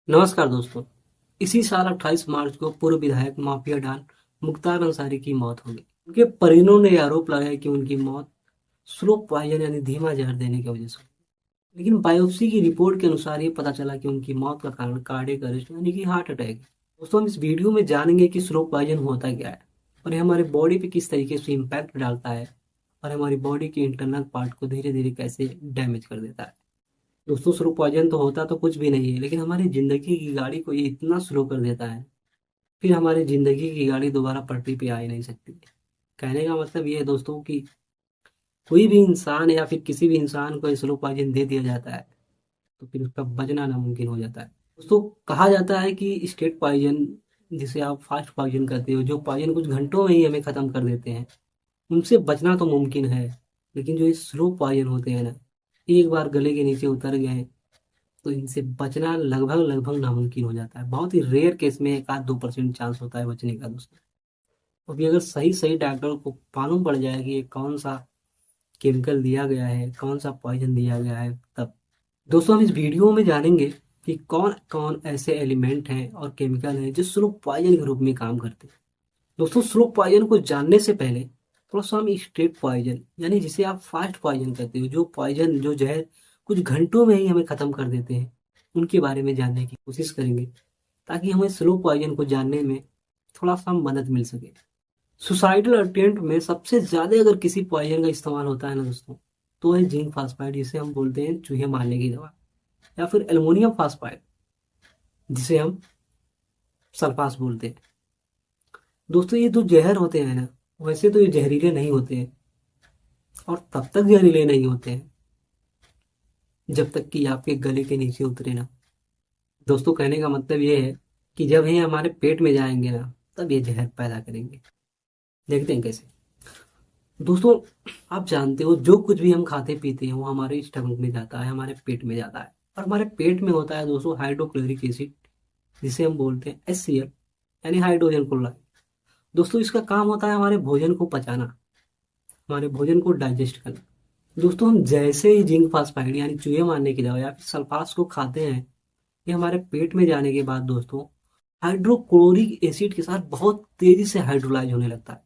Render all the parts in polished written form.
नमस्कार दोस्तों। इसी साल 28 मार्च को पूर्व विधायक माफिया डॉन मुख्तार अंसारी की मौत हो गई। उनके परिजनों ने आरोप लगाया कि उनकी मौत स्लो पॉइजन यानी धीमा जहर देने की वजह से हुई। लेकिन बायोप्सी की रिपोर्ट के अनुसार ये पता चला कि उनकी मौत का कारण कार्डियक अरेस्ट यानी कि हार्ट अटैक है। दोस्तों, हम इस वीडियो में जानेंगे कि स्लो पॉइजन होता क्या है और ये हमारे बॉडी पे किस तरीके से इम्पैक्ट डालता है और हमारी बॉडी के इंटरनल पार्ट को धीरे धीरे कैसे डैमेज कर देता है। दोस्तों, स्लो पॉइजन तो होता तो कुछ भी नहीं है, लेकिन हमारी जिंदगी की गाड़ी को ये इतना स्लो कर देता है, फिर हमारी जिंदगी की गाड़ी दोबारा पटरी पे आ ही नहीं सकती। कहने का मतलब ये है दोस्तों कि कोई भी इंसान या फिर किसी भी इंसान को स्लो पॉइजन दे दिया जाता है तो फिर उसका बचना नामुमकिन हो जाता है। दोस्तों, कहा जाता है कि स्टेट पॉइजन, जिसे आप फास्ट पॉइजन कहते हो, जो पॉइजन कुछ घंटों में ही हमें खत्म कर देते हैं, उनसे बचना तो मुमकिन है। लेकिन जो ये स्लो पॉइजन होते हैं ना, एक बार गले के नीचे उतर गए तो इनसे बचना लगभग लगभग नामुमकिन हो जाता है। बहुत ही रेयर केस में 1-2% चांस होता है बचने का दोस्तों। अभी अगर सही सही डॉक्टर को मालूम पड़ जाए कि ये कौन सा केमिकल दिया गया है, कौन सा पॉइजन दिया गया है, तब दोस्तों हम इस वीडियो में जानेंगे कि कौन कौन ऐसे एलिमेंट हैं और केमिकल हैं जो स्लो पॉइजन के रूप में काम करते हैं। दोस्तों, स्लो पॉइजन को जानने से पहले थोड़ा सा हम स्ट्रेट पॉइजन यानी जिसे आप फास्ट पॉइजन कहते हो, जो पॉइजन जो जहर कुछ घंटों में ही हमें खत्म कर देते हैं, उनके बारे में जानने की कोशिश करेंगे ताकि हमें स्लो पॉइजन को जानने में थोड़ा सा मदद मिल सके। सुसाइडल अटेम्प्ट में सबसे ज्यादा अगर किसी पॉइजन का इस्तेमाल होता है ना दोस्तों, तो है जिंक फास्फाइड, जिसे हम बोलते हैं चूहे मारने की दवा, या फिर एल्युमिनियम फास्फाइड, जिसे हम सल्फास बोलते हैं। दोस्तों, ये जो जहर होते हैं ना, वैसे तो ये जहरीले नहीं होते हैं और तब तक जहरीले नहीं होते हैं जब तक कि आपके गले के नीचे उतरे ना। दोस्तों, कहने का मतलब ये है कि जब ये हमारे पेट में जाएंगे ना, तब ये जहर पैदा करेंगे। देखते हैं कैसे। दोस्तों, आप जानते हो जो कुछ भी हम खाते पीते हैं वो हमारे स्टमक में जाता है, हमारे पेट में जाता है, और हमारे पेट में होता है दोस्तों हाइड्रोक्लोरिक एसिड, जिसे हम बोलते हैं HCl यानी हाइड्रोजन क्लोराइड। दोस्तों, इसका काम होता है हमारे भोजन को पचाना, हमारे भोजन को डाइजेस्ट करना। दोस्तों, हम जैसे ही जिंक फास्फाइड यानी चूहे मारने की दवा या फिर सल्फास को खाते हैं, ये हमारे पेट में जाने के बाद दोस्तों हाइड्रोक्लोरिक एसिड के साथ बहुत तेजी से हाइड्रोलाइज होने लगता है।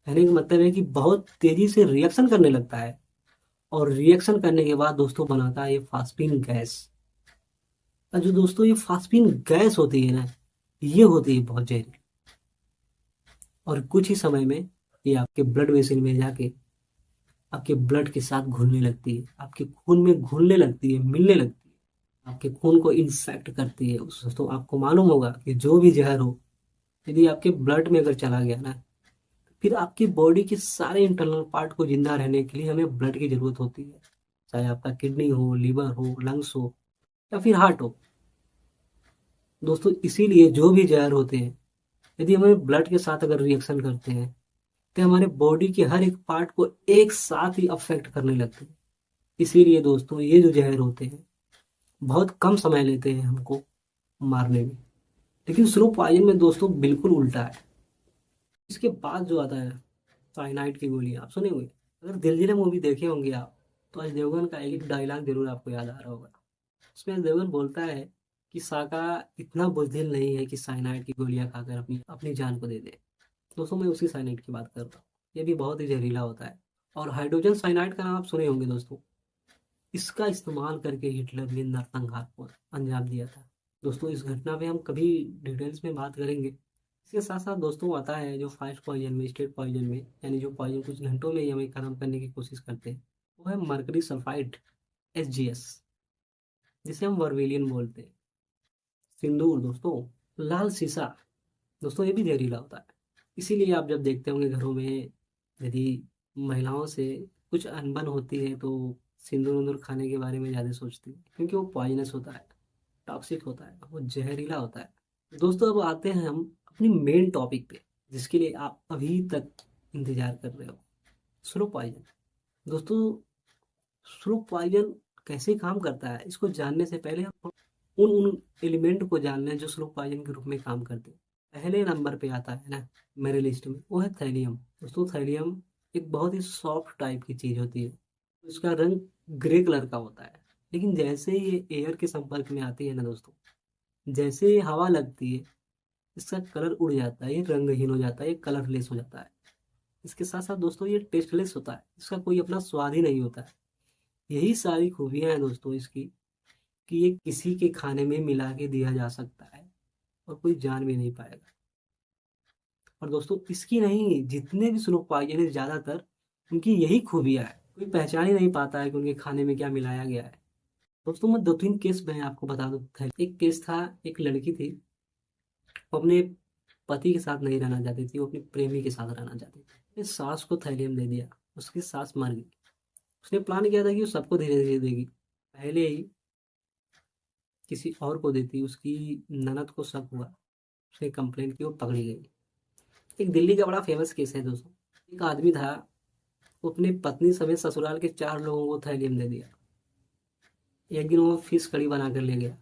कहने का मतलब है कि बहुत तेजी से रिएक्शन करने लगता है, और रिएक्शन करने के बाद दोस्तों बनाता है ये फास्फीन गैस। और जो दोस्तों ये फास्फीन गैस होती है ना, ये होती है बहुत जहरीली, और कुछ ही समय में ये आपके ब्लड वेसल में जाके आपके ब्लड के साथ घुलने लगती है, आपके खून में घुलने लगती है, मिलने लगती है, आपके खून को इन्फेक्ट करती है। उस दोस्तों, आपको मालूम होगा कि जो भी जहर हो, यदि आपके ब्लड में अगर चला गया ना, फिर आपकी बॉडी के सारे इंटरनल पार्ट को जिंदा रहने के लिए हमें ब्लड की जरूरत होती है। चाहे आपका किडनी हो, लीवर हो, लंग्स हो, या फिर हार्ट हो। दोस्तों, इसीलिए जो भी जहर होते हैं, यदि हमारे ब्लड के साथ अगर रिएक्शन करते हैं, तो हमारे बॉडी के हर एक पार्ट को एक साथ ही अफेक्ट करने लगते हैं। इसीलिए दोस्तों ये जो जहर होते हैं बहुत कम समय लेते हैं हमको मारने में। लेकिन स्लो पॉइजन में दोस्तों बिल्कुल उल्टा है। इसके बाद जो आता है साइनाइड की गोली, आप सुने होंगे। अगर दिलजिले मूवी देखे होंगे आप, तो अजय देवगन का एक डायलॉग जरूर आपको याद आ रहा होगा। उसमें अजय देवगन बोलता है कि साका इतना बुजदिल नहीं है कि साइनाइड की गोलियां खाकर अपनी अपनी जान को दे दे। दोस्तों, मैं उसी साइनाइड की बात कर रहा हूँ। ये भी बहुत ही जहरीला होता है, और हाइड्रोजन साइनाइड का नाम आप सुने होंगे दोस्तों। इसका इस्तेमाल करके हिटलर ने नरसंहार को अंजाम दिया था। दोस्तों, इस घटना पे हम कभी डिटेल्स में बात करेंगे। इसके साथ साथ दोस्तों आता है जो फास्ट पॉइजन में, स्टेट पॉइजन में, यानी जो पॉइजन कुछ घंटों में ही हमें खत्म करने की कोशिश करते हैं, वो है मरकरी सल्फाइड, SGS, जिसे हम वर्वेलियन बोलते हैं। सिंदूर दोस्तों, लाल सीसा, दोस्तों ये भी जहरीला होता है। इसीलिए आप जब देखते होंगे घरों में, यदि महिलाओं से कुछ अनबन होती है तो सिंदूर उंदूर खाने के बारे में ज़्यादा सोचती है, क्योंकि वो पॉइजनस होता है, टॉक्सिक होता है, वो जहरीला होता है। दोस्तों, अब आते हैं हम अपनी मेन टॉपिक पे, जिसके लिए आप अभी तक इंतजार कर रहे हो, स्लो पॉइजन। दोस्तों, स्लो पॉइजन कैसे काम करता है, इसको जानने से पहले हम उन उन एलिमेंट को जान लें जो स्लो पॉइजन के रूप में काम करते हैं। पहले नंबर पे आता है ना मेरे लिस्ट में, वो है थैलियम। दोस्तों, थैलियम एक बहुत ही सॉफ्ट टाइप की चीज होती है। उसका रंग ग्रे कलर का होता है, लेकिन जैसे ही ये एयर के संपर्क में आती है ना दोस्तों, जैसे ही हवा लगती है इसका कलर उड़ जाता है, ये रंगहीन हो जाता है, ये कलरलेस हो जाता है। इसके साथ साथ दोस्तों ये टेस्टलेस होता है, इसका कोई अपना स्वाद ही नहीं होता है। यही सारी खूबियां हैं दोस्तों इसकी, कि ये किसी के खाने में मिला के दिया जा सकता है और कोई जान भी नहीं पाएगा। और दोस्तों इसकी नहीं, जितने भी स्लो पॉइजन है ज्यादातर उनकी यही खूबियां है, कोई पहचान ही नहीं पाता है कि उनके खाने में क्या मिलाया गया है। दोस्तों मैं 2-3 केस मैं आपको बता दूं था। एक केस था, एक लड़की थी, वो अपने पति के साथ नहीं रहना चाहती थी, वो अपने प्रेमी के साथ रहना चाहती थी। अपनी सास को थैलियम दे दिया, उसकी सास मर गई। उसने प्लान किया था कि वो सबको धीरे धीरे देगी, पहले ही किसी और को देती। उसकी ननद को शक हुआ, उसने कंप्लेन की, वो पकड़ी गई। एक दिल्ली का बड़ा फेमस केस है दोस्तों। एक आदमी था, वो अपनी पत्नी समेत ससुराल के 4 लोगों को थैलियम दे दिया। एक दिन वो फिश कड़ी बना कर ले गया,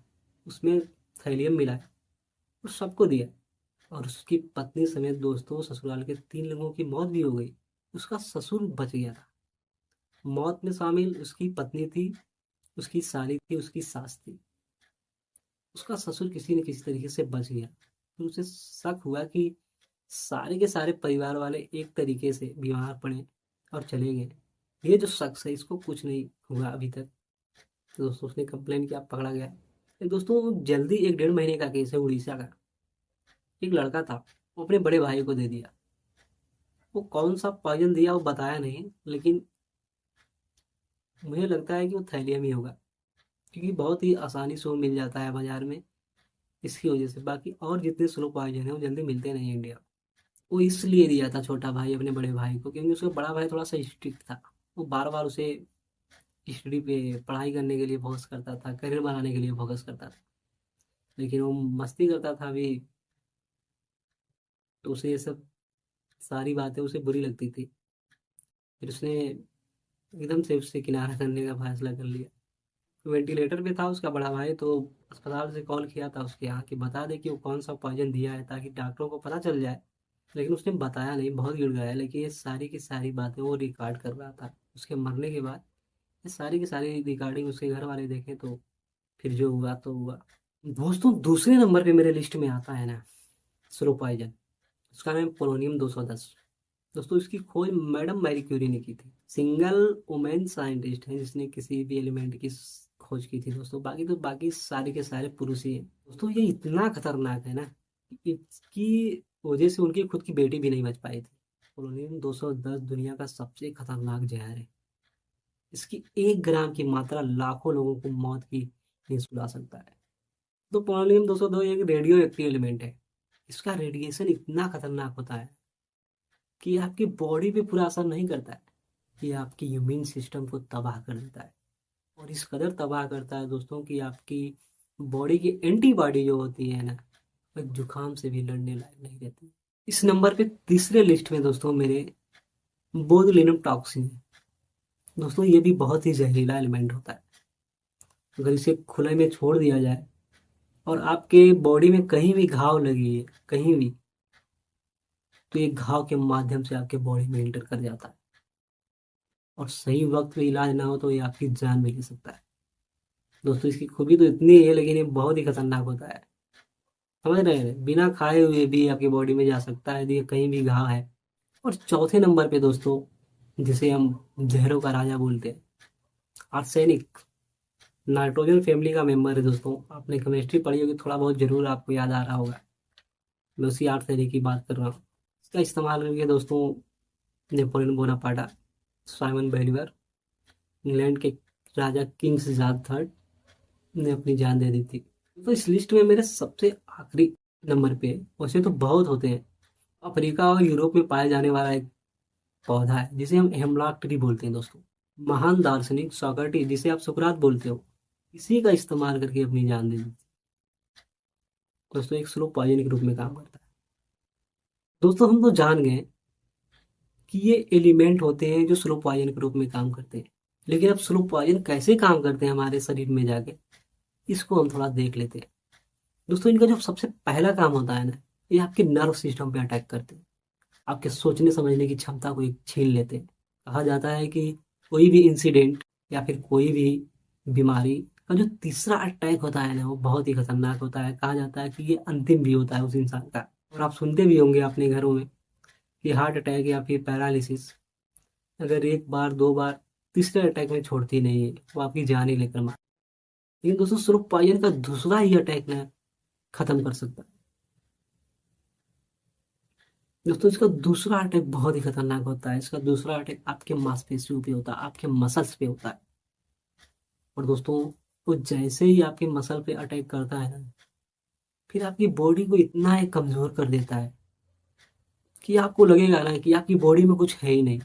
उसमें थैलियम मिला और सबको दिया। और उसकी पत्नी समेत दोस्तों ससुराल के 3 लोगों की मौत भी हो गई, उसका ससुर बच गया था। मौत में शामिल उसकी पत्नी थी, उसकी साली थी, उसकी सास थी। उसका ससुर किसी न किसी तरीके से बच गया। फिर उसे शक हुआ कि सारे के सारे परिवार वाले एक तरीके से बीमार पड़े और चले गए। ये जो शख्स है इसको कुछ नहीं हुआ अभी तक। तो दोस्तों उसने कंप्लेन किया, पकड़ा गया। दोस्तों जल्दी, 1-1.5 महीने का केस है, उड़ीसा का। एक लड़का था, वो अपने बड़े भाई को दे दिया। वो कौन सा पॉइजन दिया वो बताया नहीं, लेकिन मुझे लगता है कि वो थैलियम ही होगा, क्योंकि बहुत ही आसानी से वो मिल जाता है बाजार में, इसकी वजह से। बाकी और जितने स्लो पॉइजन है वो जल्दी मिलते नहीं इंडिया में। वो इसलिए दिया था छोटा भाई अपने बड़े भाई को, क्योंकि उसका बड़ा भाई थोड़ा सा स्ट्रिक्ट था। वो बार बार उसे स्टडी पे, पढ़ाई करने के लिए फोकस करता था, करियर बनाने के लिए फोकस करता था। लेकिन वो मस्ती करता था अभी, तो उसे ये सब सारी बातें उसे बुरी लगती थी। फिर उसने एकदम से उससे किनारा करने का फैसला कर लिया। वेंटिलेटर पे था उसका बड़ा भाई, तो अस्पताल से कॉल किया था उसके यहाँ कि बता दे कि वो कौन सा पॉइजन दिया है, ताकि डॉक्टरों को पता चल जाए। लेकिन उसने बताया नहीं, बहुत गिड़ गया। लेकिन ये सारी की सारी बातें वो रिकॉर्ड कर रहा था उसके मरने के बाद। ये सारी की सारी रिकॉर्डिंग उसके घर वाले देखे, तो फिर जो हुआ तो हुआ। दोस्तों दूसरे नंबर पे मेरे लिस्ट में आता है ना स्लो पॉइजन, उसका नाम पोलोनियम 210। दोस्तों इसकी खोज मैडम मैरी क्यूरी ने की थी। सिंगल वुमेन साइंटिस्ट है जिसने किसी भी एलिमेंट की खोज की थी दोस्तों। बाकी तो बाकी सारे के सारे पुरुष ही हैं दोस्तों। ये इतना खतरनाक है ना, इसकी वजह से उनकी खुद की बेटी भी नहीं बच पाई थी। पोलोनियम 210 दुनिया का सबसे खतरनाक जहर है। इसकी 1 ग्राम की मात्रा लाखों लोगों को मौत की नींद सुला सकता है। तो पोलोनियम 202 एक रेडियो एक्टिव एलिमेंट है। इसका रेडिएशन इतना खतरनाक होता है कि आपकी बॉडी पे पूरा असर नहीं करता है, ये आपकी इम्यून सिस्टम को तबाह कर देता है। और इस कदर तबाह करता है दोस्तों कि आपकी बॉडी की एंटीबॉडी जो होती है ना, वो जुकाम से भी लड़ने लायक नहीं रहती। इस नंबर पे तीसरे लिस्ट में दोस्तों मेरे बोtulinum टॉक्सिन है। दोस्तों ये भी बहुत ही जहरीला एलिमेंट होता है। अगर इसे खुले में छोड़ दिया जाए और आपके बॉडी में कहीं भी घाव लगी है, कहीं भी, तो ये घाव के माध्यम से आपके बॉडी में एंटर कर जाता है। और सही वक्त पे इलाज ना हो तो ये आपकी जान भी ले सकता है। दोस्तों इसकी खूबी तो इतनी है, लेकिन ये बहुत ही खतरनाक होता है। समझ रहे हैं, बिना खाए हुए भी आपकी बॉडी में जा सकता है यदि कहीं भी घाव है। और चौथे नंबर पे दोस्तों, जिसे हम जहरों का राजा बोलते हैं, आर्सेनिक। नाइट्रोजन फैमिली का मेंबर है दोस्तों। आपने केमिस्ट्री पढ़ी होगी, थोड़ा बहुत जरूर आपको याद आ रहा होगा। मैं उसी आर्सेनिक की बात कर रहा हूँ। इसका इस्तेमाल करके दोस्तों नेपोलियन बोनापार्टा, साइमन बेलिवर, इंग्लैंड के राजा किंग्स जार्ज थर्ड ने अपनी जान दे दी थी। तो इस लिस्ट में मेरे सबसे आखिरी नंबर पे, वैसे तो बहुत होते हैं, अफ्रीका और यूरोप में पाए जाने वाला एक पौधा है जिसे हम हेमलॉक ट्री बोलते हैं दोस्तों। महान दार्शनिक सोक्रेटिस, जिसे आप सुकरात बोलते हो, इसी का इस्तेमाल करके अपनी जान दे दी दोस्तों। एक स्लो पॉइजन के रूप में काम करता है। दोस्तों हम तो जान गए कि ये एलिमेंट होते हैं जो स्लो पॉइजन के रूप में काम करते हैं, लेकिन अब स्लो पॉइजन कैसे काम करते हैं हमारे शरीर में जाके, इसको हम थोड़ा देख लेते हैं। दोस्तों इनका जो सबसे पहला काम होता है ना, ये आपके नर्व सिस्टम पे अटैक करते हैं, आपके सोचने समझने की क्षमता को एक छीन लेते हैं। कहा जाता है कि कोई भी इंसिडेंट या फिर कोई भी बीमारी का जो तीसरा अटैक होता है ना, वो बहुत ही खतरनाक होता है। कहा जाता है कि ये अंतिम भी होता है उस इंसान का। और आप सुनते भी होंगे अपने घरों में कि हार्ट अटैक या फिर पैरालिसिस अगर एक बार दो बार, तीसरे अटैक में छोड़ती नहीं है, वो आपकी जान ही लेकर मार। लेकिन दोस्तों सिर्फ पॉइजन का दूसरा ही अटैक ना खत्म कर सकता है। दोस्तों इसका दूसरा अटैक बहुत ही खतरनाक होता है। इसका दूसरा अटैक आपके मांसपेशियों पे होता है, आपके मसल्स पे होता है। और दोस्तों वो जैसे ही आपके मसल पे अटैक करता है ना, फिर आपकी बॉडी को इतना ही कमजोर कर देता है कि आपको लगेगा ना कि आपकी बॉडी में कुछ है ही नहीं।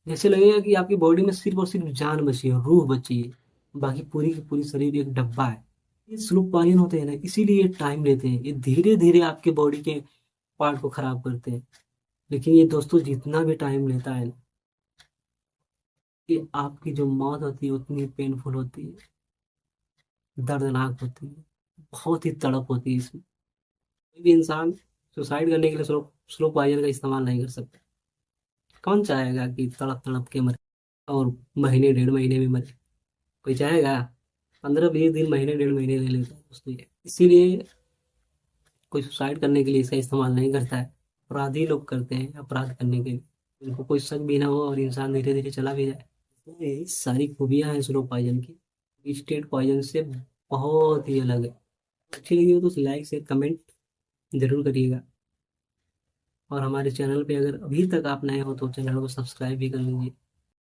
जैसे लगेगा कि आपकी बॉडी में सिर्फ और सिर्फ जान बची है, रूह बची है, बाकी पूरी की पूरी शरीर एक डब्बा है। ये स्लो पॉइजन होते हैं ना, इसीलिए ये टाइम लेते हैं। ये धीरे धीरे आपके बॉडी के पार्ट को खराब करते हैं। लेकिन ये दोस्तों जितना भी टाइम लेता है ना, ये आपकी जो मौत होती है उतनी पेनफुल होती है, दर्दनाक होती है, बहुत ही तड़प होती है इसमें। कोई भी इंसान सुसाइड करने के लिए स्लो स्लो पॉइजन का इस्तेमाल नहीं कर सकता। कौन चाहेगा कि तड़प तड़प के मरे और महीने डेढ़ महीने में मरे? कोई चाहेगा? 15-20 दिन, महीने डेढ़ महीने ले लेता है दोस्तों ये। इसीलिए कोई सुसाइड करने के लिए इसका इस्तेमाल नहीं करता है। अपराधी लोग करते हैं अपराध करने के लिए, उनको कोई शक भी ना हो और इंसान धीरे धीरे चला भी जाए। तो यही सारी खूबियां हैं स्लो पॉइजन की, स्टेट पॉइजन से बहुत ही अलग है। अच्छी लगी हो तो लाइक शेयर कमेंट जरूर करिएगा। और हमारे चैनल पे अगर अभी तक आप नए हो तो चैनल को सब्सक्राइब भी कर लीजिए।